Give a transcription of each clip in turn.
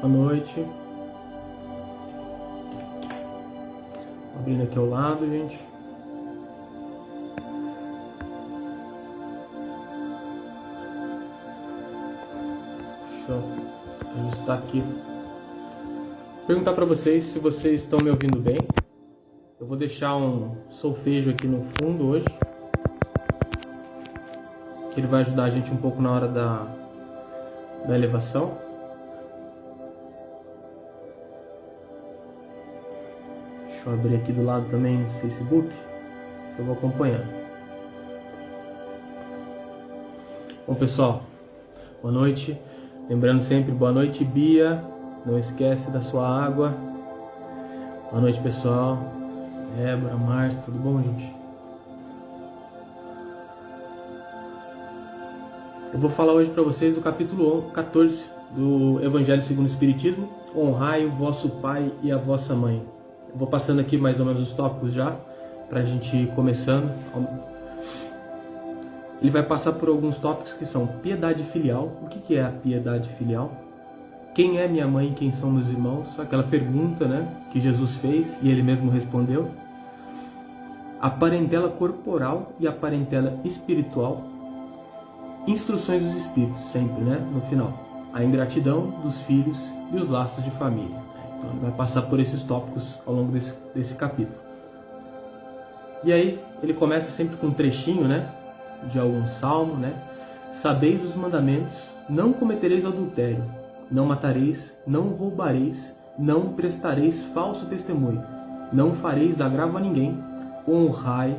Boa noite. Abrindo aqui ao lado, gente. Deixa eu ajustar aqui. Perguntar para vocês se vocês estão me ouvindo bem. Eu vou deixar um solfejo aqui no fundo hoje, que ele vai ajudar a gente um pouco na hora da elevação. Deixa eu abrir aqui do lado também o Facebook, que eu vou acompanhando. Bom, pessoal, boa noite. Lembrando sempre, boa noite, Bia. Não esquece da sua água. Boa noite, pessoal. Débora, Márcia, tudo bom, gente? Eu vou falar hoje para vocês do capítulo 14 do Evangelho segundo o Espiritismo. Honrai o vosso pai e a vossa mãe. Eu vou passando aqui mais ou menos os tópicos já, para a gente ir começando. Ele vai passar por alguns tópicos que são piedade filial. O que é a piedade filial? Quem é minha mãe e quem são meus irmãos? Aquela pergunta, né, que Jesus fez e ele mesmo respondeu. A parentela corporal e a parentela espiritual. Instruções dos espíritos, sempre, né, no final. A ingratidão dos filhos e os laços de família. Então ele vai passar por esses tópicos ao longo desse capítulo. E aí ele começa sempre com um trechinho, né, de algum salmo, né? Sabeis os mandamentos: não cometereis adultério, não matareis, não roubareis, não prestareis falso testemunho, não fareis agravo a ninguém, honrai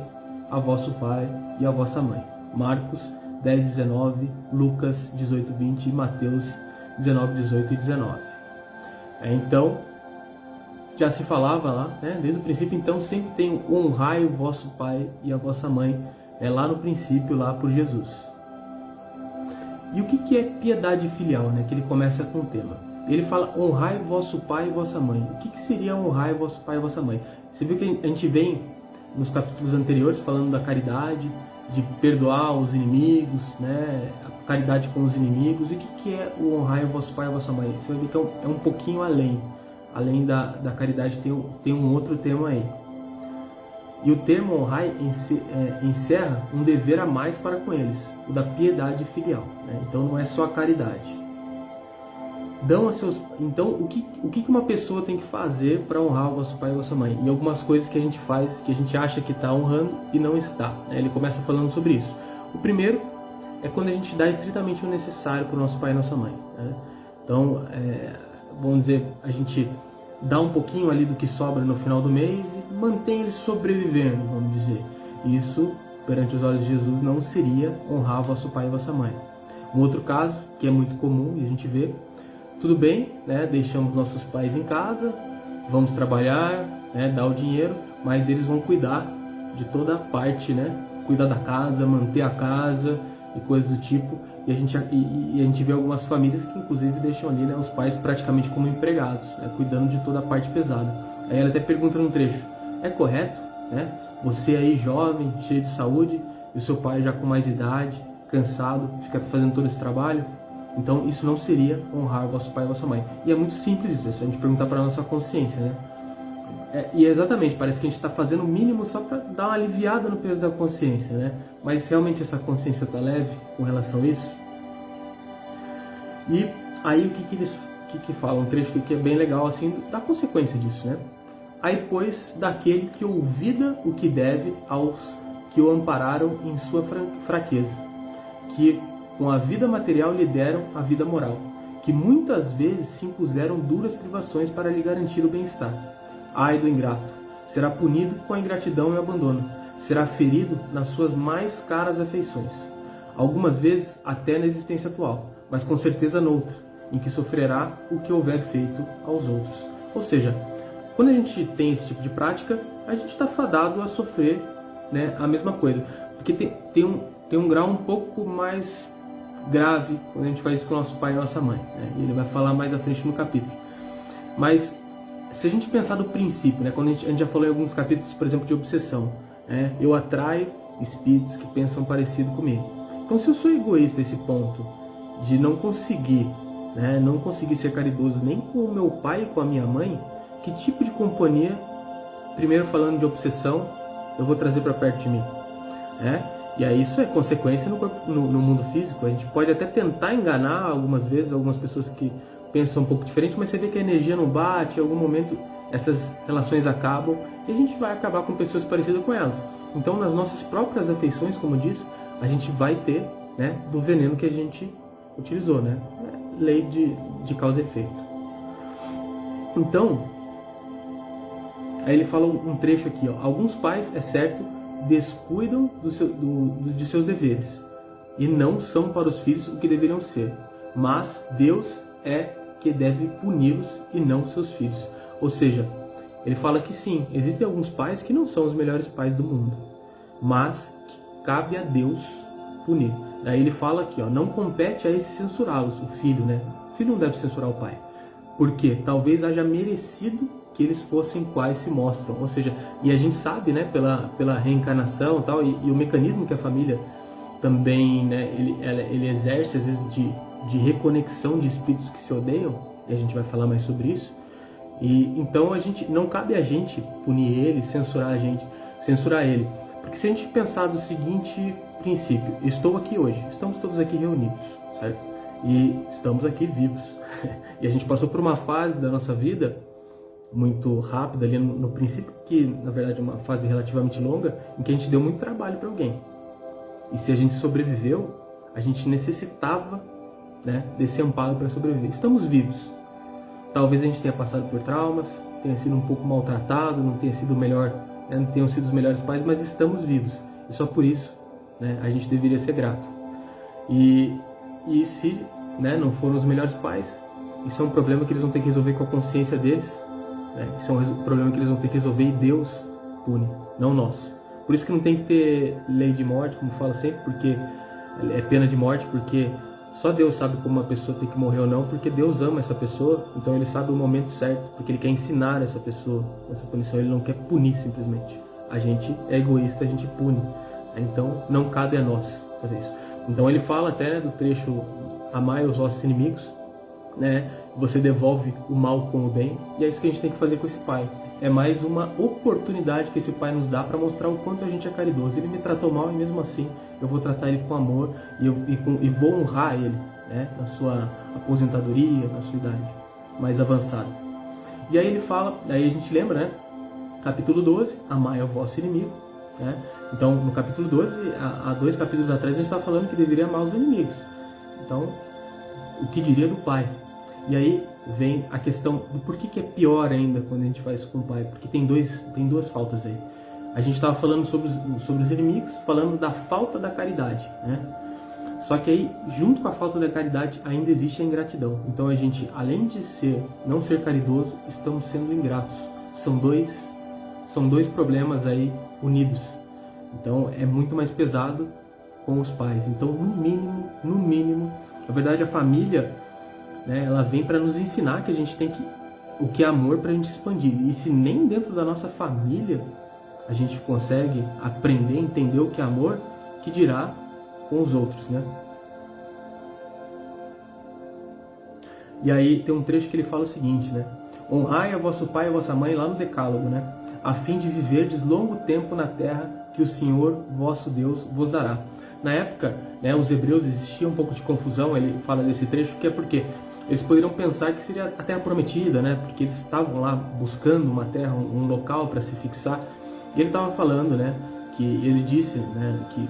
a vosso pai e a vossa mãe. Marcos 10:19, Lucas 18:20 e Mateus 19:18 e 19. Então, já se falava lá, né, desde o princípio, então sempre tem honrai o vosso pai e a vossa mãe, lá no princípio, lá por Jesus. E o que é piedade filial, né, que ele começa com o tema? Ele fala, honrai vosso pai e vossa mãe. O que seria honrai vosso pai e vossa mãe? Você viu que a gente vem nos capítulos anteriores falando da caridade, de perdoar os inimigos, né, a caridade com os inimigos. E o que é o honrai vosso pai e vossa mãe? Você vai ver que é um pouquinho além da caridade, tem um outro tema aí. E o termo honrai encerra um dever a mais para com eles, o da piedade filial, né? Então não é só a caridade. Então o que uma pessoa tem que fazer para honrar o vosso pai e a vossa mãe? E algumas coisas que a gente faz, que a gente acha que está honrando e não está, né? Ele começa falando sobre isso. O primeiro é quando a gente dá estritamente o necessário para o nosso pai e nossa mãe, né? Então, vamos dizer, a gente dá um pouquinho ali do que sobra no final do mês e mantém eles sobrevivendo, vamos dizer. Isso, perante os olhos de Jesus, não seria honrar vosso pai e vossa mãe. Um outro caso, que é muito comum e a gente vê, tudo bem, né, deixamos nossos pais em casa, vamos trabalhar, né, dar o dinheiro, mas eles vão cuidar de toda a parte, né, cuidar da casa, manter a casa e coisas do tipo. E a gente vê algumas famílias que inclusive deixam ali, né, os pais praticamente como empregados, né, cuidando de toda a parte pesada. Aí ela até pergunta no trecho, é correto, né, você aí jovem, cheio de saúde, e o seu pai já com mais idade, cansado, fica fazendo todo esse trabalho? Então isso não seria honrar o vosso pai e a vossa mãe. E é muito simples isso, é só a gente perguntar para a nossa consciência, né? E exatamente, parece que a gente está fazendo o mínimo só para dar uma aliviada no peso da consciência, né? Mas realmente essa consciência está leve com relação a isso? E aí o que falam? Um trecho que é bem legal, assim, da consequência disso, né? Aí, pois, daquele que ouvida o que deve aos que o ampararam em sua fraqueza, que com a vida material lhe deram a vida moral, que muitas vezes se impuseram duras privações para lhe garantir o bem-estar. Ai do ingrato, será punido com a ingratidão e o abandono, será ferido nas suas mais caras afeições, algumas vezes até na existência atual, mas com certeza noutra, em que sofrerá o que houver feito aos outros. Ou seja, quando a gente tem esse tipo de prática, a gente está fadado a sofrer, né, a mesma coisa, porque tem um grau um pouco mais grave quando a gente faz isso com o nosso pai e nossa mãe, né? E ele vai falar mais à frente no capítulo. Mas se a gente pensar do princípio, né, quando a gente já falou em alguns capítulos, por exemplo, de obsessão, né, eu atraio espíritos que pensam parecido comigo. Então, se eu sou egoísta a esse ponto de não conseguir né, não conseguir ser caridoso nem com o meu pai e com a minha mãe, que tipo de companhia, primeiro falando de obsessão, eu vou trazer para perto de mim? E aí isso é consequência no mundo físico. A gente pode até tentar enganar algumas vezes algumas pessoas que pensam um pouco diferente, mas você vê que a energia não bate, em algum momento essas relações acabam e a gente vai acabar com pessoas parecidas com elas. Então, nas nossas próprias afeições, como diz, a gente vai ter, né, do veneno que a gente utilizou, né? Lei de causa e efeito. Então, aí ele fala um trecho aqui, ó. Alguns pais, é certo, descuidam de seus deveres e não são para os filhos o que deveriam ser, mas Deus é que deve puni-los e não seus filhos. Ou seja, ele fala que sim, existem alguns pais que não são os melhores pais do mundo, mas que cabe a Deus punir. Daí ele fala aqui, ó, não compete a esse censurá-los, o filho, né? O filho não deve censurar o pai, porque talvez haja merecido que eles fossem quais se mostram. Ou seja, e a gente sabe, né, pela reencarnação e tal, e o mecanismo que a família também, né, ele exerce às vezes de reconexão de espíritos que se odeiam, e a gente vai falar mais sobre isso. E então não cabe a gente punir ele, censurar ele, porque se a gente pensar do seguinte princípio: estou aqui hoje, estamos todos aqui reunidos, certo? E estamos aqui vivos. E a gente passou por uma fase da nossa vida muito rápida ali no princípio, que na verdade é uma fase relativamente longa, em que a gente deu muito trabalho para alguém. E se a gente sobreviveu, a gente necessitava, né, desse amparo para sobreviver. Estamos vivos. Talvez a gente tenha passado por traumas, tenha sido um pouco maltratado, não tenha sido o melhor, né, não tenham sido os melhores pais, mas estamos vivos. E só por isso, né, a gente deveria ser grato. E se, né, não foram os melhores pais, isso é um problema que eles vão ter que resolver com a consciência deles. Isso é um problema que eles vão ter que resolver e Deus pune, não nós. Por isso que não tem que ter lei de morte, como fala sempre, porque é pena de morte, porque só Deus sabe como uma pessoa tem que morrer ou não, porque Deus ama essa pessoa, então Ele sabe o momento certo, porque Ele quer ensinar essa pessoa essa punição, Ele não quer punir simplesmente. A gente é egoísta, a gente pune, então não cabe a nós fazer isso. Então ele fala até, né, do trecho: amai os vossos inimigos, né? Você devolve o mal com o bem, e é isso que a gente tem que fazer com esse pai. É mais uma oportunidade que esse pai nos dá para mostrar o quanto a gente é caridoso. Ele me tratou mal e mesmo assim eu vou tratar ele com amor e vou honrar ele, né, na sua aposentadoria, na sua idade mais avançada. E aí ele fala, aí a gente lembra, né, capítulo 12, amai ao vosso inimigo, né? Então no capítulo 12, há 2 capítulos atrás a gente estava falando que deveria amar os inimigos. Então, o que diria do pai? E aí vem a questão do porquê que é pior ainda quando a gente faz isso com o pai, porque tem duas faltas aí. A gente estava falando sobre os inimigos, falando da falta da caridade, né? Só que aí, junto com a falta da caridade, ainda existe a ingratidão. Então a gente, além de não ser caridoso, estamos sendo ingratos. São dois problemas aí unidos. Então é muito mais pesado com os pais. Então, no mínimo, na verdade a família, né, ela vem para nos ensinar que a gente tem o que é amor para a gente expandir. E se nem dentro da nossa família a gente consegue aprender, entender o que é amor, que dirá com os outros, né? E aí tem um trecho que ele fala o seguinte, né? Honrai a vosso pai e a vossa mãe, lá no Decálogo, né? A fim de viverdes longo tempo na terra que o Senhor vosso Deus vos dará. Na época, né, os hebreus, existia um pouco de confusão. Ele fala desse trecho, que é porque eles poderiam pensar que seria a terra prometida, né? Porque eles estavam lá buscando uma terra, um local para se fixar. E ele estava falando, né, que ele disse, né, que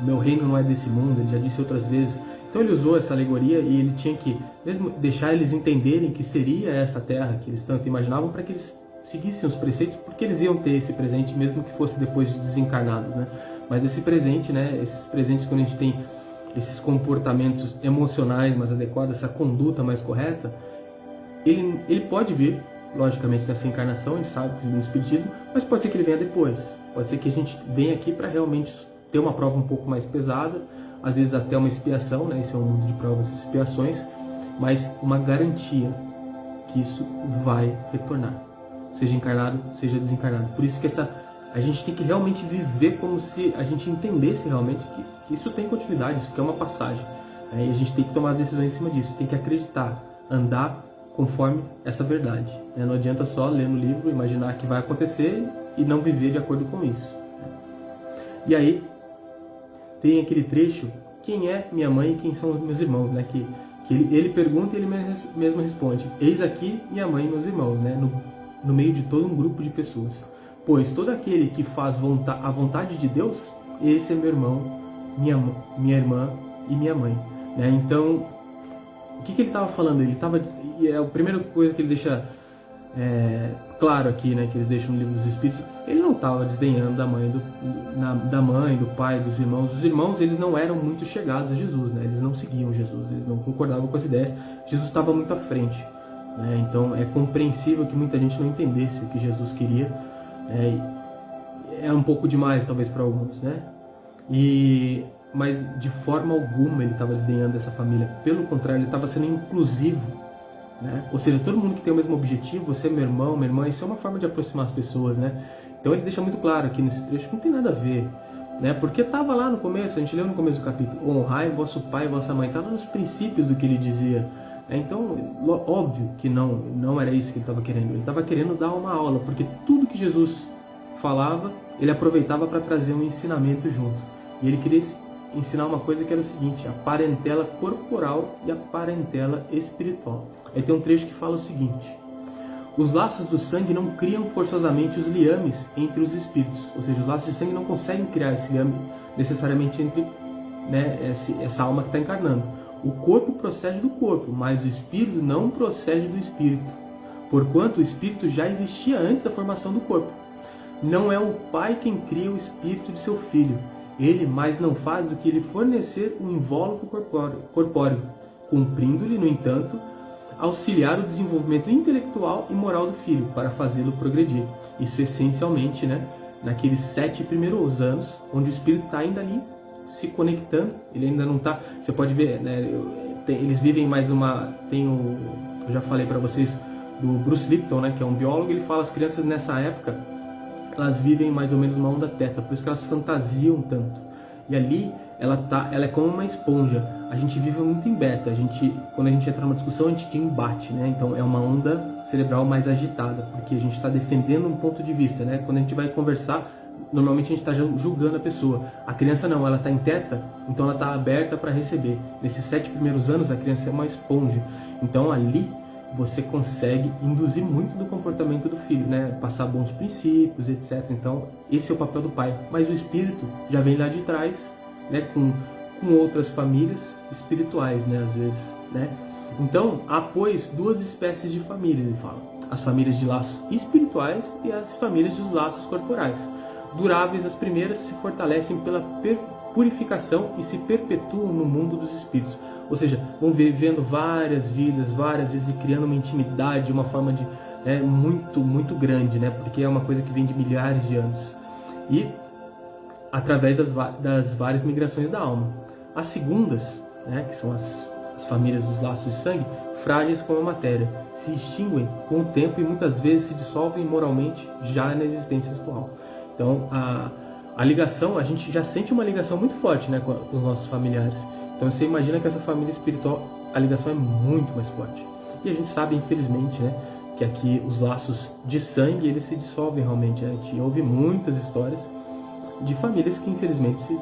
meu reino não é desse mundo. Ele já disse outras vezes. Então ele usou essa alegoria e ele tinha que mesmo deixar eles entenderem que seria essa terra que eles tanto imaginavam, para que eles seguissem os preceitos, porque eles iam ter esse presente mesmo que fosse depois de desencarnados, né? Mas esse presente, né, esses presentes, quando a gente tem esses comportamentos emocionais mais adequados, essa conduta mais correta, ele pode vir, logicamente, nessa encarnação, a gente sabe, no Espiritismo, mas pode ser que ele venha depois. Pode ser que a gente venha aqui para realmente ter uma prova um pouco mais pesada, às vezes até uma expiação, né? Esse é um mundo de provas e expiações, mas uma garantia que isso vai retornar, seja encarnado, seja desencarnado. Por isso que a gente tem que realmente viver como se a gente entendesse realmente que isso tem continuidade, isso que é uma passagem. E a gente tem que tomar as decisões em cima disso, tem que acreditar, andar conforme essa verdade. Não adianta só ler no livro, imaginar que vai acontecer e não viver de acordo com isso. E aí tem aquele trecho, quem é minha mãe e quem são meus irmãos, né? Que ele pergunta e ele mesmo responde, eis aqui minha mãe e meus irmãos, né? No meio de todo um grupo de pessoas. Pois todo aquele que faz a vontade de Deus, esse é meu irmão, minha irmã e minha mãe. Então, o que ele estava falando? E é a primeira coisa que ele deixa claro aqui, né, que eles deixam no livro dos Espíritos, ele não estava desdenhando da mãe, do pai, dos irmãos. Os irmãos, eles não eram muito chegados a Jesus, né? Eles não seguiam Jesus, eles não concordavam com as ideias. Jesus estava muito à frente, né? Então é compreensível que muita gente não entendesse o que Jesus queria. É um pouco demais, talvez, para alguns, né? Mas de forma alguma ele estava desdenhando dessa família. Pelo contrário, ele estava sendo inclusivo, né? Ou seja, todo mundo que tem o mesmo objetivo, você é meu irmão, minha irmã, isso é uma forma de aproximar as pessoas, né? Então ele deixa muito claro aqui nesse trecho que não tem nada a ver, né? Porque estava lá no começo, a gente leu no começo do capítulo, honrai vosso pai e vossa mãe, estava nos princípios do que ele dizia. Então, óbvio que não era isso que ele estava querendo. Ele estava querendo dar uma aula, porque tudo que Jesus falava, ele aproveitava para trazer um ensinamento junto. E ele queria ensinar uma coisa que era o seguinte, a parentela corporal e a parentela espiritual. Aí tem um trecho que fala o seguinte, os laços do sangue não criam forçosamente os liames entre os espíritos, ou seja, os laços de sangue não conseguem criar esse liame necessariamente entre, né, essa alma que está encarnando. O corpo procede do corpo, mas o espírito não procede do espírito, porquanto o espírito já existia antes da formação do corpo. Não é o pai quem cria o espírito de seu filho, ele mais não faz do que ele fornecer um invólucro corpóreo, cumprindo-lhe, no entanto, auxiliar o desenvolvimento intelectual e moral do filho, para fazê-lo progredir. Isso essencialmente, né, naqueles 7 primeiros anos, onde o espírito está ainda ali, se conectando, ele ainda não está... Você pode ver, né, eles vivem mais uma... eu já falei para vocês do Bruce Lipton, né, que é um biólogo, ele fala, as crianças nessa época, elas vivem mais ou menos uma onda teta, por isso que elas fantasiam tanto. E ali, ela é como uma esponja. A gente vive muito em beta. Quando a gente entra numa discussão, a gente embate, né? Então é uma onda cerebral mais agitada, porque a gente está defendendo um ponto de vista, né? Quando a gente vai conversar, normalmente a gente está julgando a pessoa. A criança não, ela está em teta, então ela está aberta para receber. Nesses 7 primeiros anos, a criança é uma esponja. Então ali você consegue induzir muito do comportamento do filho, né? Passar bons princípios, etc. Então, esse é o papel do pai. Mas o espírito já vem lá de trás, né? Com outras famílias espirituais, né? Às vezes, né? Então, há, pois, 2 espécies de famílias, ele fala. As famílias de laços espirituais e as famílias dos laços corporais. Duráveis, as primeiras se fortalecem pela purificação e se perpetuam no mundo dos espíritos. Ou seja, vão vivendo várias vidas, várias vezes, e criando uma intimidade, uma forma de muito, muito grande, né? Porque é uma coisa que vem de milhares de anos. E através das várias migrações da alma. As segundas, né, que são as famílias dos laços de sangue, frágeis como a matéria, se extinguem com o tempo e muitas vezes se dissolvem moralmente já na existência atual. Então, a ligação, a gente já sente uma ligação muito forte, né, com os nossos familiares. Então você imagina que essa família espiritual, a ligação é muito mais forte. E a gente sabe, infelizmente, né, que aqui os laços de sangue, eles se dissolvem realmente. A gente ouve muitas histórias de famílias que, infelizmente,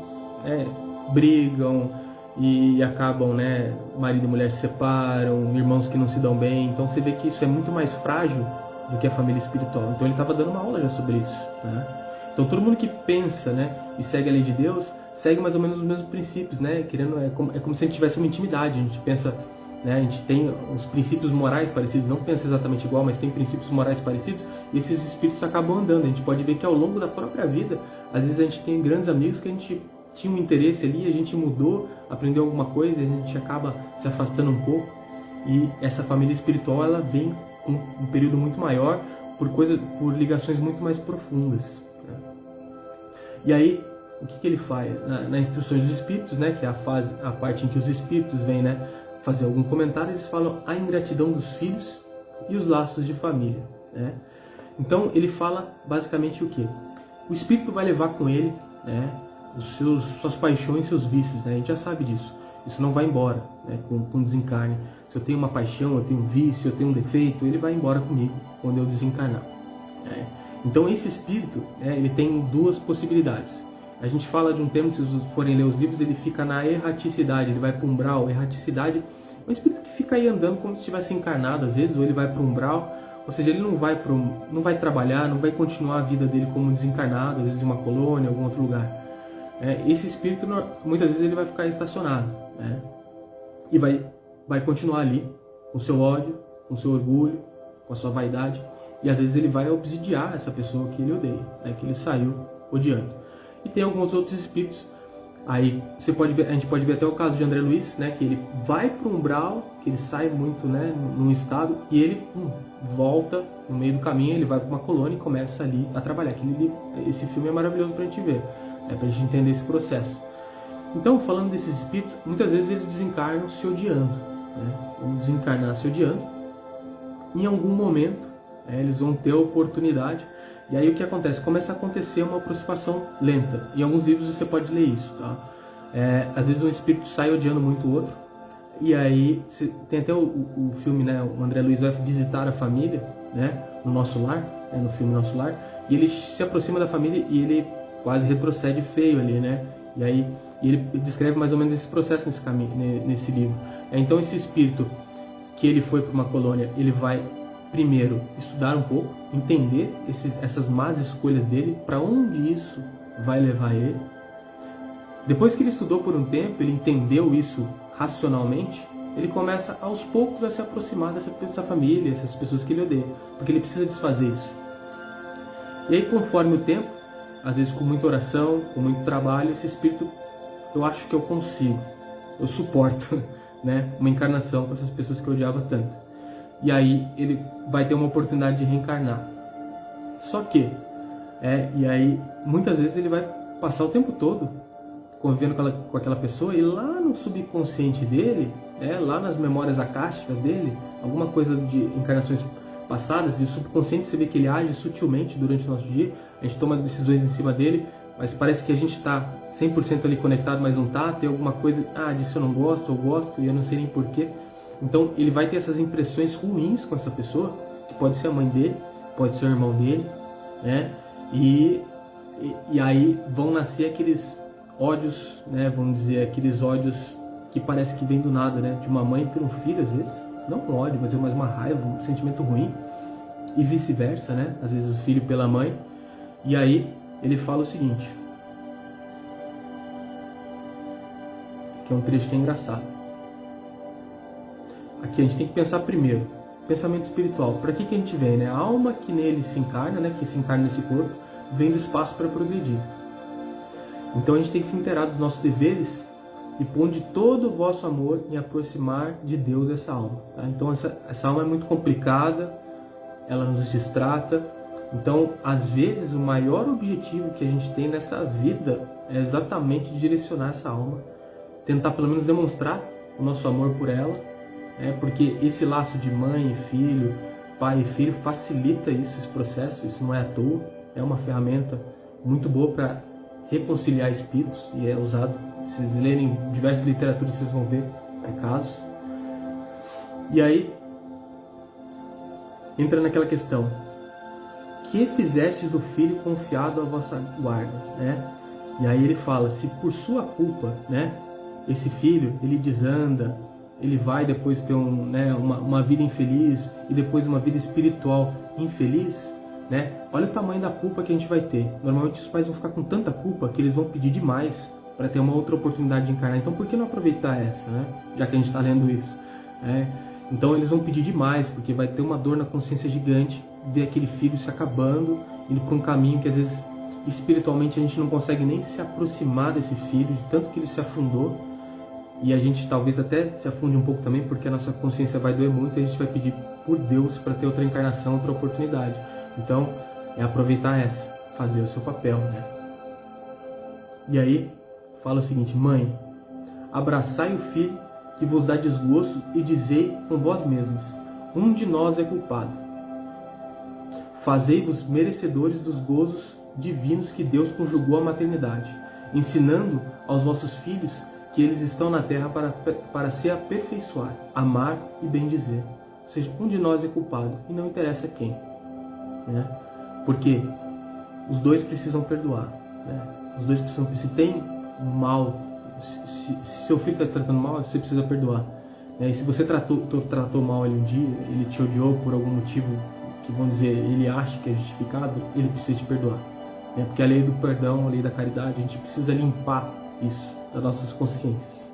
brigam e acabam, né, marido e mulher se separam, irmãos que não se dão bem. Então você vê que isso é muito mais frágil do que a família espiritual. Então ele estava dando uma aula já sobre isso, né? Então todo mundo que pensa, né, e segue a lei de Deus, segue mais ou menos os mesmos princípios, né? É como se a gente tivesse uma intimidade. A gente pensa, né? A gente tem os princípios morais parecidos, não pensa exatamente igual, mas tem princípios morais parecidos, e esses espíritos acabam andando. A gente pode ver que ao longo da própria vida, às vezes a gente tem grandes amigos que a gente tinha um interesse ali, a gente mudou, aprendeu alguma coisa, a gente acaba se afastando um pouco, e essa família espiritual, ela vem com um período muito maior, por ligações muito mais profundas, né? E aí, o que ele faz? Nas instruções dos espíritos, né, que é a parte em que os espíritos vêm, né, fazer algum comentário, eles falam a ingratidão dos filhos e os laços de família, né? Então ele fala basicamente o quê? O espírito vai levar com ele, né, suas paixões, seus vícios, né? A gente já sabe disso. Isso não vai embora, né, com desencarne. Se eu tenho uma paixão, eu tenho um vício, eu tenho um defeito, ele vai embora comigo quando eu desencarnar. Então esse espírito, ele tem duas possibilidades. A gente fala de um termo, se vocês forem ler os livros, ele fica na erraticidade, ele vai para o umbral. Erraticidade é um espírito que fica aí andando como se estivesse encarnado às vezes, ou ele vai para o umbral, ou seja, ele não vai trabalhar, não vai continuar a vida dele como desencarnado, às vezes em uma colônia, em algum outro lugar. Esse espírito, muitas vezes ele vai ficar estacionado, né? E vai continuar ali, com seu ódio, com seu orgulho, com a sua vaidade, e às vezes ele vai obsidiar essa pessoa que ele odeia, né? Que ele saiu odiando. E tem alguns outros espíritos, aí a gente pode ver até o caso de André Luiz, né? Que ele vai para o umbral, que ele sai muito, né, num estado, e ele volta no meio do caminho, ele vai para uma colônia e começa ali a trabalhar. Esse filme é maravilhoso para a gente ver, para a gente entender esse processo. Então, falando desses espíritos, muitas vezes eles desencarnam se odiando, né? Vão desencarnar se odiando. Em algum momento, eles vão ter a oportunidade. E aí o que acontece? Começa a acontecer uma aproximação lenta. Em alguns livros você pode ler isso, tá? Às vezes um espírito sai odiando muito o outro. E aí tem até o filme, né? O André Luiz vai visitar a família, né? No Nosso Lar, no filme Nosso Lar. E ele se aproxima da família e ele quase retrocede feio ali, né? E aí ele descreve mais ou menos esse processo nesse livro. Então esse espírito que ele foi para uma colônia, ele vai primeiro estudar um pouco, entender essas más escolhas dele, para onde isso vai levar ele. Depois que ele estudou por um tempo, ele entendeu isso racionalmente, ele começa aos poucos a se aproximar dessa família, essas pessoas que ele odeia, porque ele precisa desfazer isso. E aí, conforme o tempo, às vezes com muita oração, com muito trabalho, esse espírito, eu acho que eu consigo, eu suporto, né, uma encarnação com essas pessoas que eu odiava tanto. E aí ele vai ter uma oportunidade de reencarnar. Só que, e aí muitas vezes ele vai passar o tempo todo convivendo com aquela pessoa, e lá no subconsciente dele, lá nas memórias akáshicas dele, alguma coisa de encarnações passadas, e o subconsciente, você vê que ele age sutilmente durante o nosso dia, a gente toma decisões em cima dele, mas parece que a gente está 100% ali conectado, mas não está, tem alguma coisa, disso eu não gosto, eu gosto, e eu não sei nem porquê. Então ele vai ter essas impressões ruins com essa pessoa, que pode ser a mãe dele, pode ser o irmão dele, né? E aí vão nascer aqueles ódios, né? Vamos dizer, aqueles ódios que parece que vem do nada, né? De uma mãe por um filho, às vezes. Não um ódio, mas é mais uma raiva, um sentimento ruim. E vice-versa, né? Às vezes o filho pela mãe. E aí ele fala o seguinte, que é um trecho que é engraçado. Aqui a gente tem que pensar primeiro, pensamento espiritual. Para que a gente vem, né? A alma que nele se encarna, né? Que se encarna nesse corpo, vem do espaço para progredir. Então a gente tem que se inteirar dos nossos deveres e ponde todo o vosso amor em aproximar de Deus essa alma. Tá? Então essa alma é muito complicada, ela nos distrata. Então, às vezes, o maior objetivo que a gente tem nessa vida é exatamente direcionar essa alma, tentar pelo menos demonstrar o nosso amor por ela, porque esse laço de mãe e filho, pai e filho facilita isso, esse processo, isso não é à toa, é uma ferramenta muito boa para reconciliar espíritos e é usado, se vocês lerem diversas literaturas vocês vão ver casos. E aí entra naquela questão, que fizestes do filho confiado à vossa guarda, né? E aí ele fala, se por sua culpa, né, esse filho ele desanda, ele vai depois ter uma vida infeliz e depois uma vida espiritual infeliz, né? Olha o tamanho da culpa que a gente vai ter. Normalmente os pais vão ficar com tanta culpa que eles vão pedir demais para ter uma outra oportunidade de encarnar. Então por que não aproveitar essa, né? Já que a gente está lendo isso, Então eles vão pedir demais, porque vai ter uma dor na consciência gigante, ver aquele filho se acabando, indo para um caminho que às vezes espiritualmente a gente não consegue nem se aproximar desse filho, de tanto que ele se afundou. E a gente talvez até se afunde um pouco também, porque a nossa consciência vai doer muito e a gente vai pedir por Deus para ter outra encarnação, outra oportunidade. Então, é aproveitar essa, fazer o seu papel, né? E aí, fala o seguinte, mãe, abraçai o filho que vos dá desgosto e dizei com vós mesmos, um de nós é culpado. Fazei-vos merecedores dos gozos divinos que Deus conjugou à maternidade, ensinando aos vossos filhos que eles estão na terra para se aperfeiçoar, amar e bendizer. Ou seja, um de nós é culpado, e não interessa quem. Né? Porque os dois precisam perdoar. Né? Os dois precisam, se tem mal, se seu filho está te tratando mal, você precisa perdoar. E se você tratou mal ele um dia, ele te odiou por algum motivo que, vamos dizer, ele acha que é justificado, ele precisa te perdoar. Porque a lei do perdão, a lei da caridade, a gente precisa limpar isso das nossas consciências.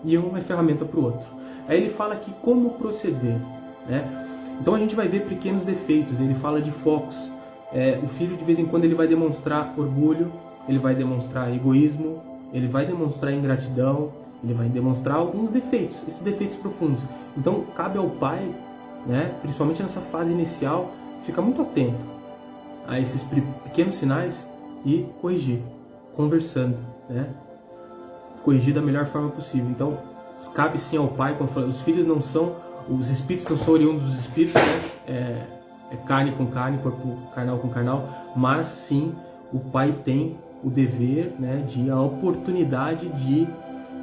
E um é ferramenta para o outro. Aí ele fala aqui como proceder. Né? Então a gente vai ver pequenos defeitos, ele fala de focos. O filho, de vez em quando, ele vai demonstrar orgulho, ele vai demonstrar egoísmo, ele vai demonstrar ingratidão, ele vai demonstrar alguns defeitos, esses defeitos profundos. Então cabe ao pai, né, principalmente nessa fase inicial, ficar muito atento a esses pequenos sinais e corrigir, conversando, né? Corrigir da melhor forma possível. Então cabe sim ao pai, como eu falei, os filhos não são, os espíritos não são oriundos dos espíritos, né? É carne com carne, corpo carnal com carnal, mas sim o pai tem o dever, né, a oportunidade de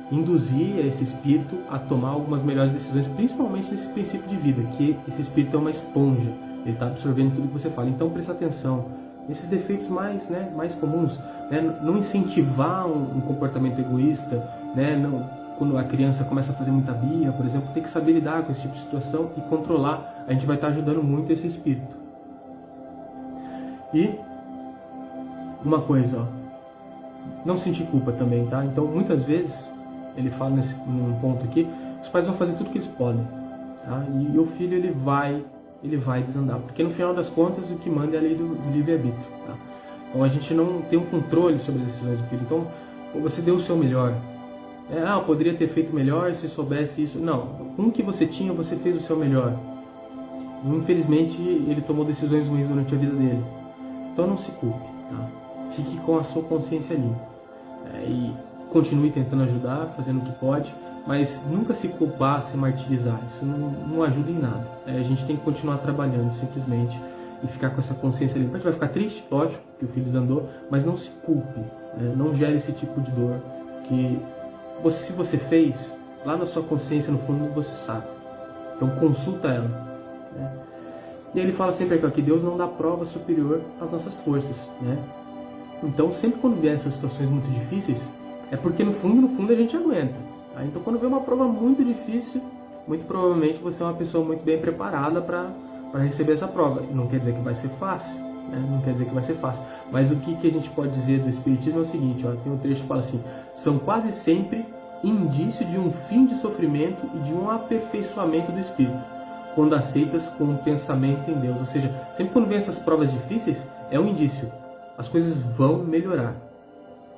induzir esse espírito a tomar algumas melhores decisões, principalmente nesse princípio de vida, que esse espírito é uma esponja, ele está absorvendo tudo que você fala. Então presta atenção nesses defeitos mais comuns, né? Não incentivar um comportamento egoísta, né? Quando a criança começa a fazer muita birra, por exemplo, tem que saber lidar com esse tipo de situação e controlar. A gente vai estar ajudando muito esse espírito. E uma coisa, ó, não sentir culpa também, tá? Então muitas vezes ele fala num ponto aqui, os pais vão fazer tudo que eles podem, tá? E o filho ele vai desandar, porque no final das contas o que manda é a lei do livre-arbítrio, tá? Então a gente não tem um controle sobre as decisões do filho. Então você deu o seu melhor, eu poderia ter feito melhor se soubesse isso. Não, com o que você tinha, você fez o seu melhor. Infelizmente ele tomou decisões ruins durante a vida dele. Então não se culpe, tá? Fique com a sua consciência limpa, e continue tentando ajudar, fazendo o que pode, mas nunca se culpar, se martirizar. Isso não ajuda em nada. A gente tem que continuar trabalhando simplesmente e ficar com essa consciência limpa. A gente vai ficar triste, lógico, que o filho desandou, mas não se culpe, né? Não gere esse tipo de dor que se você fez, lá na sua consciência, no fundo, você sabe. Então consulta ela, né? E ele fala sempre aqui, ó, que Deus não dá prova superior às nossas forças, né? Então sempre quando vier essas situações muito difíceis, é porque no fundo a gente aguenta, tá? Então quando vem uma prova muito difícil, muito provavelmente você é uma pessoa muito bem preparada para receber essa prova. Não quer dizer que vai ser fácil, né? Não quer dizer que vai ser fácil. Mas o que a gente pode dizer do Espiritismo é o seguinte, ó, tem um trecho que fala assim: são quase sempre indício de um fim de sofrimento e de um aperfeiçoamento do espírito, quando aceitas com um pensamento em Deus. Ou seja, sempre quando vem essas provas difíceis, é um indício. As coisas vão melhorar,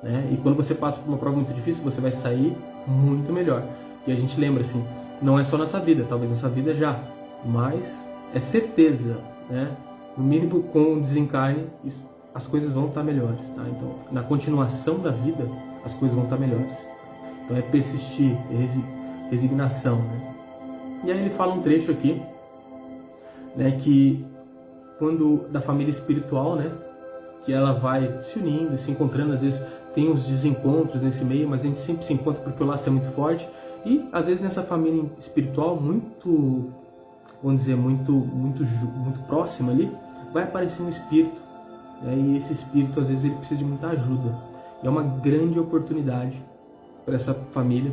né? E quando você passa por uma prova muito difícil, você vai sair muito melhor. E a gente lembra assim, não é só nessa vida, talvez nessa vida já, mas é certeza, né? No mínimo com o desencarne, as coisas vão estar melhores, tá? Então, na continuação da vida, as coisas vão estar melhores. Então é persistir, é resignação, né? E aí ele fala um trecho aqui, né, que quando da família espiritual, né, que ela vai se unindo, se encontrando, às vezes tem uns desencontros nesse meio, mas a gente sempre se encontra porque o laço é muito forte. E às vezes nessa família espiritual muito, vamos dizer, muito próxima ali, vai aparecer um espírito, né, e esse espírito às vezes ele precisa de muita ajuda. E é uma grande oportunidade para essa família,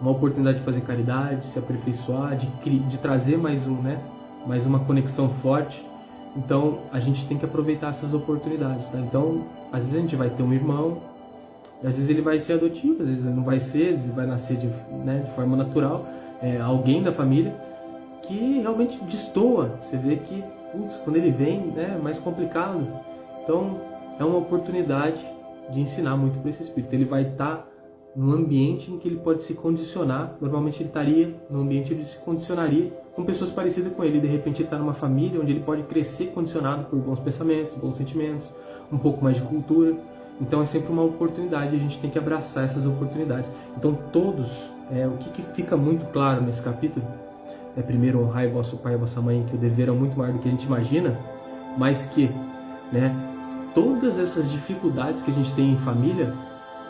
uma oportunidade de fazer caridade, de se aperfeiçoar, de trazer mais uma conexão forte. Então a gente tem que aproveitar essas oportunidades, tá? Então às vezes a gente vai ter um irmão, às vezes ele vai ser adotivo, às vezes ele não vai ser, às vezes vai nascer de forma natural, alguém da família que realmente destoa. Você vê que quando ele vem, é mais complicado. Então é uma oportunidade de ensinar muito para esse espírito. Ele vai estar num ambiente em que ele pode se condicionar. Normalmente ele estaria num ambiente onde ele se condicionaria com pessoas parecidas com ele. De repente ele está numa família onde ele pode crescer condicionado por bons pensamentos, bons sentimentos, um pouco mais de cultura. Então é sempre uma oportunidade, a gente tem que abraçar essas oportunidades. Então todos, o que fica muito claro nesse capítulo é, primeiro, honrai vosso pai e vossa mãe, que o dever é muito maior do que a gente imagina, mas que, todas essas dificuldades que a gente tem em família,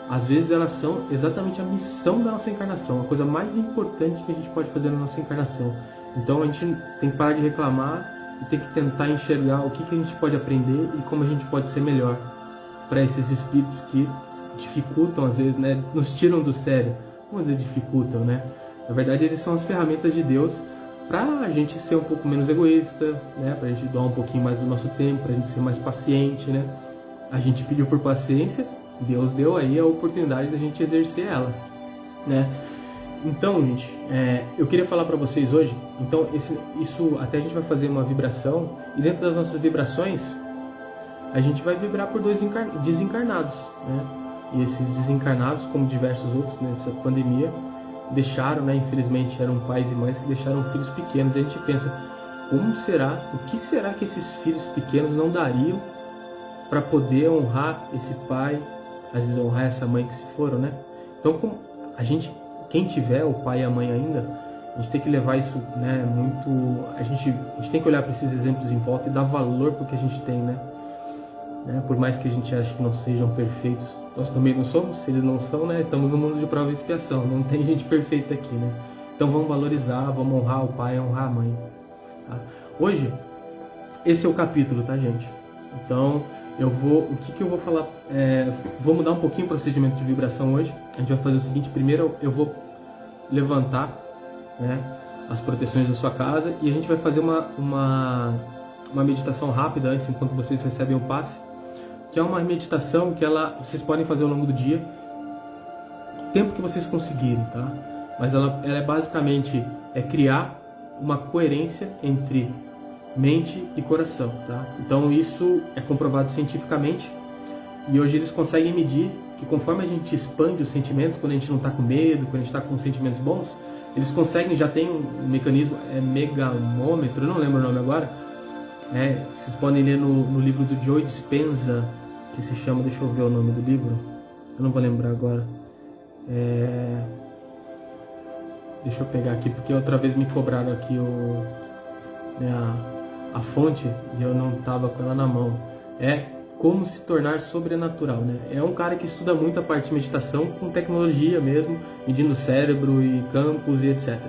às vezes elas são exatamente a missão da nossa encarnação, a coisa mais importante que a gente pode fazer na nossa encarnação. Então a gente tem que parar de reclamar e tem que tentar enxergar o que a gente pode aprender e como a gente pode ser melhor para esses espíritos que dificultam, às vezes, né, nos tiram do sério. Vamos dizer, dificultam, né? Na verdade, eles são as ferramentas de Deus para a gente ser um pouco menos egoísta, né? Para a gente doar um pouquinho mais do nosso tempo, para a gente ser mais paciente, né? A gente pediu por paciência, Deus deu aí a oportunidade da gente exercer ela, né? Então, gente, eu queria falar para vocês hoje. Então, isso até a gente vai fazer uma vibração, e dentro das nossas vibrações a gente vai vibrar por dois desencarnados, né? E esses desencarnados, como diversos outros nessa pandemia, deixaram, né? Infelizmente eram pais e mães que deixaram filhos pequenos. E a gente pensa, o que será que esses filhos pequenos não dariam para poder honrar esse pai, às vezes honrar essa mãe que se foram, né? Então, quem tiver o pai e a mãe ainda, a gente tem que levar isso, né, muito... A gente tem que olhar para esses exemplos em volta e dar valor para o que a gente tem, né? Por mais que a gente ache que não sejam perfeitos, nós também não somos. Se eles não são, né, estamos no mundo de prova e expiação, não tem gente perfeita aqui, né? Então vamos valorizar, vamos honrar o pai, honrar a mãe, tá? Hoje, esse é o capítulo, tá, gente? Então, o que eu vou falar, vou mudar um pouquinho o procedimento de vibração hoje. A gente vai fazer o seguinte: primeiro eu vou levantar, né, as proteções da sua casa, e a gente vai fazer uma meditação rápida antes, enquanto vocês recebem o passe, que é uma meditação que vocês podem fazer ao longo do dia, o tempo que vocês conseguirem, tá? Mas ela é basicamente criar uma coerência entre mente e coração, tá? Então isso é comprovado cientificamente, e hoje eles conseguem medir que conforme a gente expande os sentimentos, quando a gente não está com medo, quando a gente está com sentimentos bons, eles conseguem, já tem um mecanismo, megamômetro, eu não lembro o nome agora, vocês podem ler no livro do Joe Dispenza, que se chama, deixa eu ver o nome do livro, eu não vou lembrar agora, deixa eu pegar aqui, porque outra vez me cobraram aqui a fonte e eu não estava com ela na mão. Como se tornar sobrenatural, né? É um cara que estuda muito a parte de meditação com tecnologia mesmo, medindo o cérebro e campos e etc.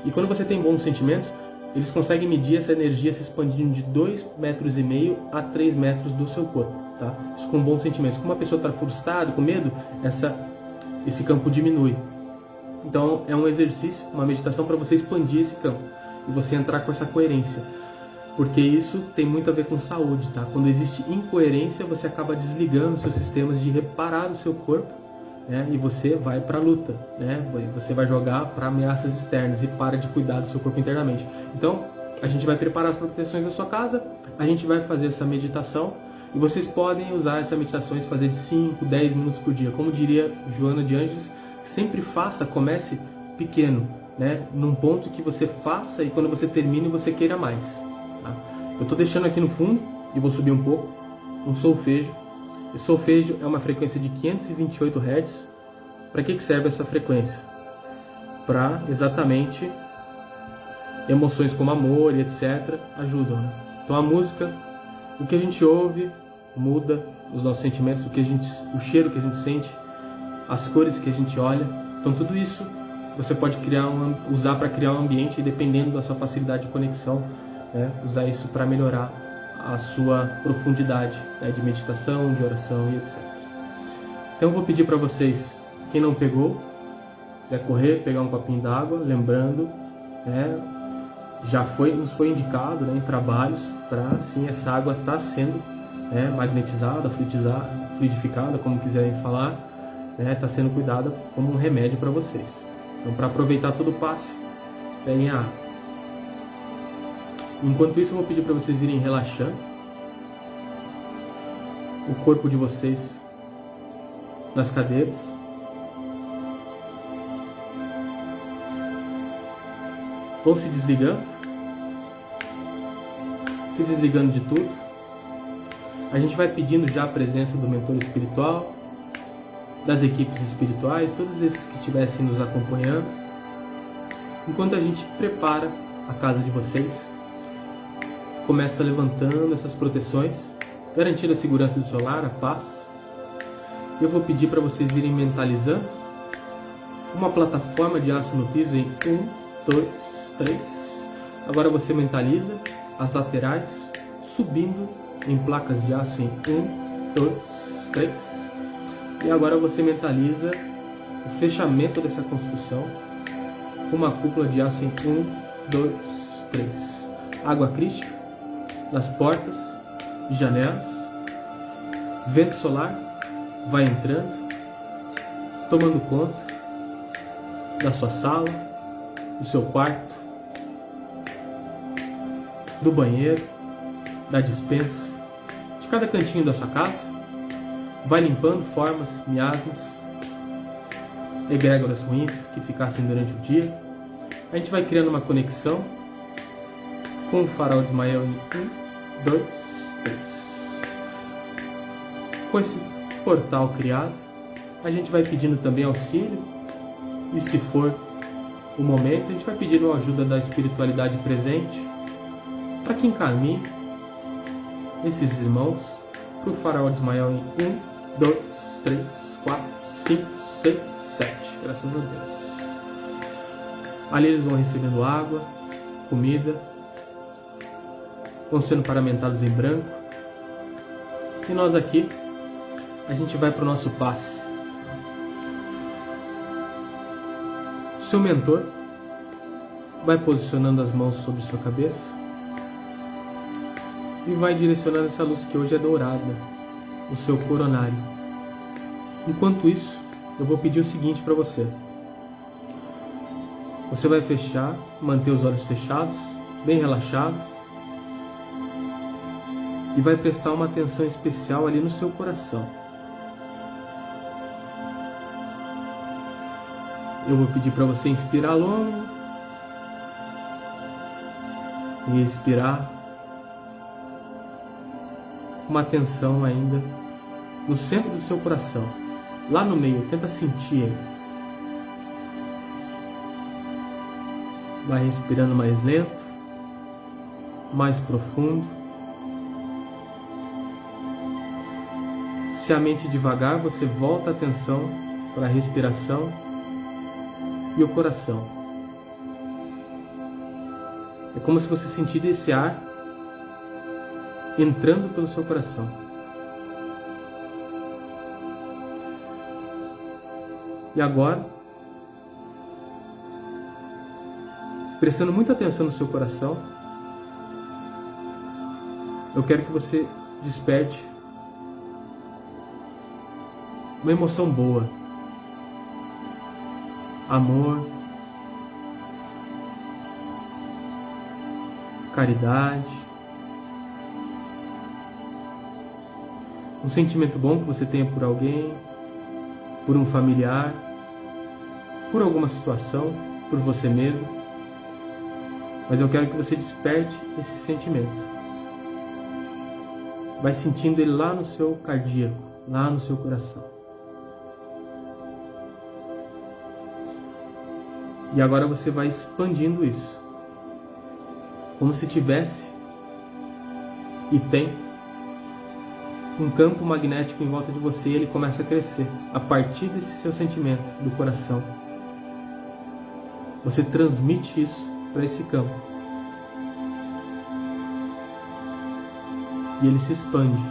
E quando você tem bons sentimentos, eles conseguem medir essa energia se expandindo de 2,5 metros a 3 metros do seu corpo, tá? Isso com bons sentimentos. Como uma pessoa está frustrada, com medo, esse campo diminui. Então é um exercício, uma meditação para você expandir esse campo e você entrar com essa coerência, porque isso tem muito a ver com saúde, tá? Quando existe incoerência, você acaba desligando seus sistemas de reparar o seu corpo, né? E você vai para a luta, né? Você vai jogar para ameaças externas e para de cuidar do seu corpo internamente. Então a gente vai preparar as proteções da sua casa, a gente vai fazer essa meditação, e vocês podem usar essa meditação e fazer de 5, 10 minutos por dia. Como diria Joana de Ângeles, sempre comece pequeno, né? Num ponto que você faça e quando você termine você queira mais, tá? Eu estou deixando aqui no fundo, e vou subir um pouco, um solfejo. Esse solfejo é uma frequência de 528 Hz. Para que serve essa frequência? Para exatamente emoções como amor e etc. ajudam, né? Então a música, o que a gente ouve muda os nossos sentimentos, o cheiro que a gente sente, as cores que a gente olha. Então tudo isso você pode usar para criar um ambiente, e dependendo da sua facilidade de conexão, né, usar isso para melhorar a sua profundidade, né, de meditação, de oração e etc. Então eu vou pedir para vocês, quem não pegou, quiser correr, pegar um copinho d'água, lembrando, né, nos foi indicado, né, em trabalhos para sim essa água estar sendo, né, magnetizada, fluidificada, como quiserem falar, está sendo cuidada como um remédio para vocês. Então, para aproveitar todo o passe, peguem a água. Enquanto isso, eu vou pedir para vocês irem relaxando o corpo de vocês nas cadeiras. Vão se desligando de tudo. A gente vai pedindo já a presença do mentor espiritual, das equipes espirituais, todos esses que estivessem nos acompanhando, enquanto a gente prepara a casa de vocês, começa levantando essas proteções, garantindo a segurança do seu lar, a paz, Eu vou pedir para vocês irem mentalizando uma plataforma de aço no piso em 1, 2, 3. Agora você mentaliza as laterais subindo em placas de aço em 1, 2, 3. E agora você mentaliza o fechamento dessa construção com uma cúpula de aço em 1, 2, 3. Água crística nas portas e janelas. Vento solar vai entrando, tomando conta da sua sala, do seu quarto, do banheiro, da despensa, de cada cantinho da sua casa. Vai limpando formas, miasmas, egrégoras ruins que ficassem durante o dia. A gente vai criando uma conexão com o farol de Ismael em 1, 2, 3. Com esse portal criado, a gente vai pedindo também auxílio, e se for o momento, a gente vai pedindo a ajuda da espiritualidade presente para que encaminhe esses irmãos para o farol de Ismael em 1, 2, 3, 4, 5, 6, 7. Graças a Deus. Ali eles vão recebendo água, comida, vão sendo paramentados em branco. E nós aqui, a gente vai para o nosso passe. O seu mentor vai posicionando as mãos sobre sua cabeça e vai direcionando essa luz que hoje é dourada no seu coronário. Enquanto isso, eu vou pedir o seguinte para você. Você vai fechar, manter os olhos fechados, bem relaxado, e vai prestar uma atenção especial ali no seu coração. Eu vou pedir para você inspirar longo e expirar uma atenção ainda no centro do seu coração, lá no meio. Tenta sentir ele. Vai respirando mais lento, mais profundo. Se a mente devagar, você volta a atenção para a respiração e o coração. É como se você sentisse esse ar entrando pelo seu coração. E agora, prestando muita atenção no seu coração, eu quero que você desperte uma emoção boa. Amor, caridade, um sentimento bom que você tenha por alguém, por um familiar, por alguma situação, por você mesmo. Mas eu quero que você desperte esse sentimento. Vai sentindo ele lá no seu cardíaco, lá no seu coração. E agora você vai expandindo isso, como se tivesse e tem um campo magnético em volta de você, e ele começa a crescer a partir desse seu sentimento do coração. Você transmite isso para esse campo e ele se expande.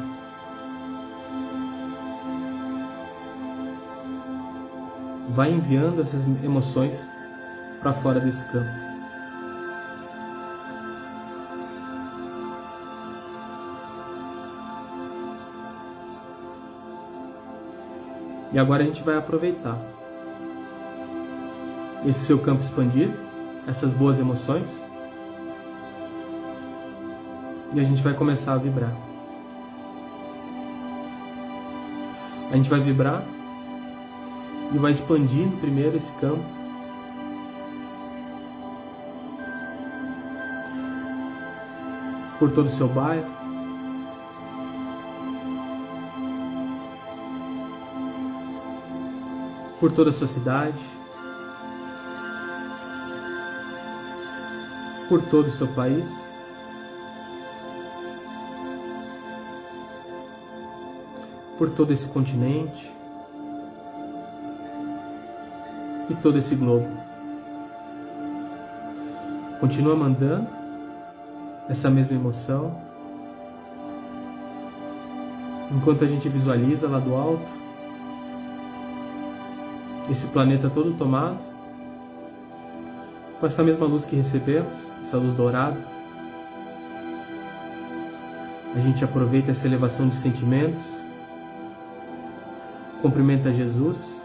Vai enviando essas emoções para fora desse campo. E agora a gente vai aproveitar esse seu campo expandido, essas boas emoções, e a gente vai começar a vibrar. A gente vai vibrar e vai expandindo primeiro esse campo por todo o seu bairro, por toda a sua cidade, por todo o seu país, por todo esse continente, e todo esse globo. Continua mandando essa mesma emoção, enquanto a gente visualiza lá do alto esse planeta todo tomado com essa mesma luz que recebemos, essa luz dourada. A gente aproveita essa elevação de sentimentos, cumprimenta Jesus,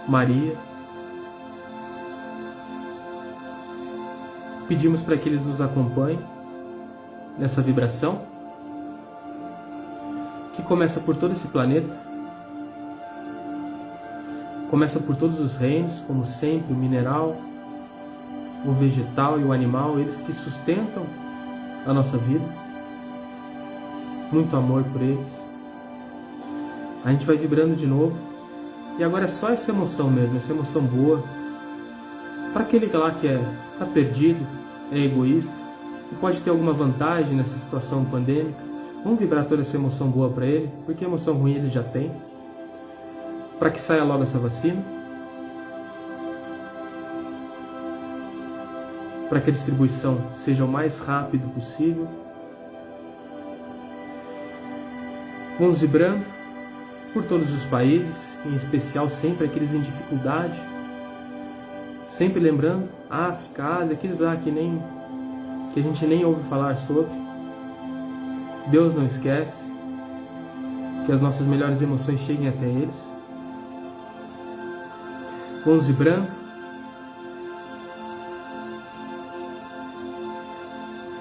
Maria, pedimos para que eles nos acompanhem nessa vibração que começa por todo esse planeta, começa por todos os reinos, como sempre, o mineral, o vegetal e o animal, eles que sustentam a nossa vida. Muito amor por eles. A gente vai vibrando de novo. E agora é só essa emoção mesmo, essa emoção boa. Para aquele lá que está perdido, é egoísta, e pode ter alguma vantagem nessa situação pandêmica, vamos vibrar toda essa emoção boa para ele, porque emoção ruim ele já tem. Para que saia logo essa vacina, para que a distribuição seja o mais rápido possível. Vamos vibrando por todos os países, em especial sempre aqueles em dificuldade, sempre lembrando África, Ásia, aqueles lá que a gente nem ouve falar sobre. Deus não esquece que as nossas melhores emoções cheguem até eles. Vamos vibrando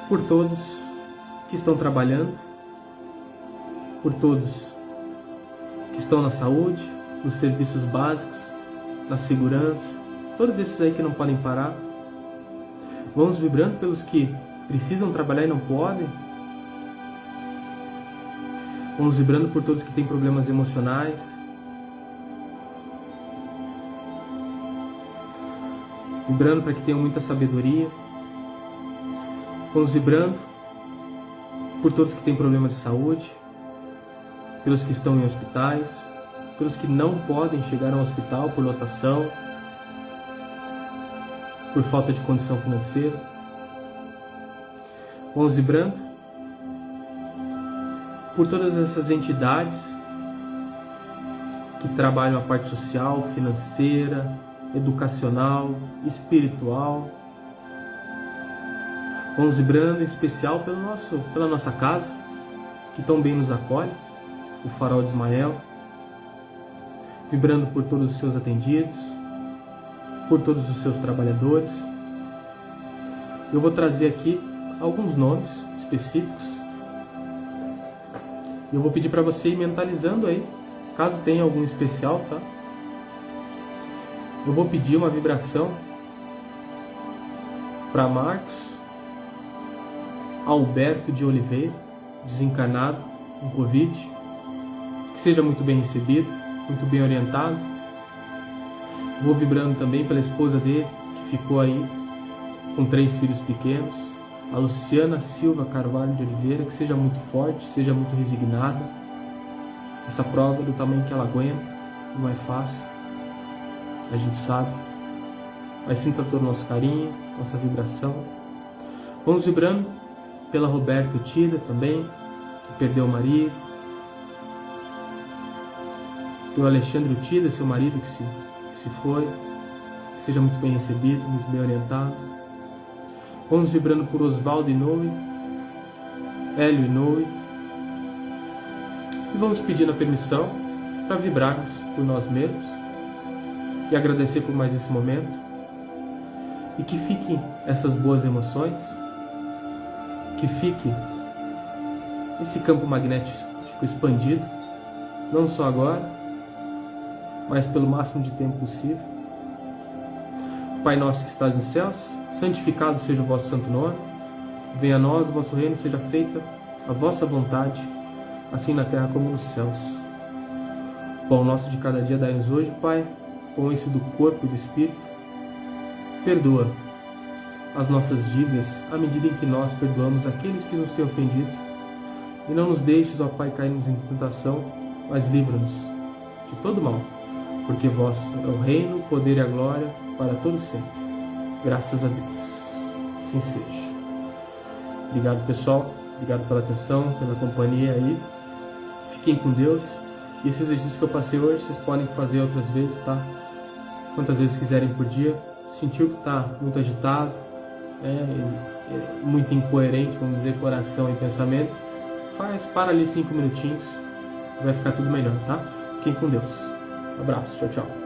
por todos que estão trabalhando, por todos que estão na saúde, nos serviços básicos, na segurança, todos esses aí que não podem parar. Vamos vibrando pelos que precisam trabalhar e não podem. Vamos vibrando por todos que têm problemas emocionais. Vibrando para que tenham muita sabedoria. Vamos vibrando por todos que têm problema de saúde, pelos que estão em hospitais, pelos que não podem chegar ao hospital por lotação, por falta de condição financeira. Vamos vibrando por todas essas entidades que trabalham a parte social, financeira, educacional, espiritual. Vamos vibrando em especial pela nossa casa, que tão bem nos acolhe, o Farol de Ismael, vibrando por todos os seus atendidos, por todos os seus trabalhadores. Eu vou trazer aqui alguns nomes específicos. Eu vou pedir para você ir mentalizando aí, caso tenha algum especial, tá? Eu vou pedir uma vibração para Marcos Alberto de Oliveira, desencarnado com Covid, que seja muito bem recebido, muito bem orientado. Vou vibrando também pela esposa dele, que ficou aí com 3 filhos pequenos, a Luciana Silva Carvalho de Oliveira, que seja muito forte, seja muito resignada. Essa prova do tamanho que ela aguenta, não é fácil, a gente sabe, mas sinta todo o nosso carinho, nossa vibração. Vamos vibrando pela Roberta Tida também, que perdeu o marido, pelo Alexandre Tida, seu marido que se foi, que seja muito bem recebido, muito bem orientado. Vamos vibrando por Oswaldo Inoue, Hélio Inoue, e vamos pedindo a permissão para vibrarmos por nós mesmos e agradecer por mais esse momento, e que fiquem essas boas emoções, que fique esse campo magnético expandido, não só agora, mas pelo máximo de tempo possível. Pai nosso que estás nos céus, santificado seja o vosso santo nome. Venha a nós o vosso reino, seja feita a vossa vontade, assim na terra como nos céus. Pão nosso de cada dia dai-nos hoje, Pai, pão esse do corpo e do espírito. Perdoa as nossas dívidas, à medida em que nós perdoamos aqueles que nos têm ofendido. E não nos deixes, ó Pai, cairmos em tentação, mas livra-nos de todo mal. porque vosso é o reino, o poder e a glória para todos sempre. Graças a Deus. Assim seja. Obrigado, pessoal. Obrigado pela atenção, pela companhia aí. Fiquem com Deus. E esse exercício que eu passei hoje, vocês podem fazer outras vezes, tá? Quantas vezes quiserem por dia. Sentiu que está muito agitado, muito incoerente, vamos dizer, coração e pensamento, para ali 5 minutinhos, vai ficar tudo melhor, tá? Fiquem com Deus. Um abraço, tchau, tchau.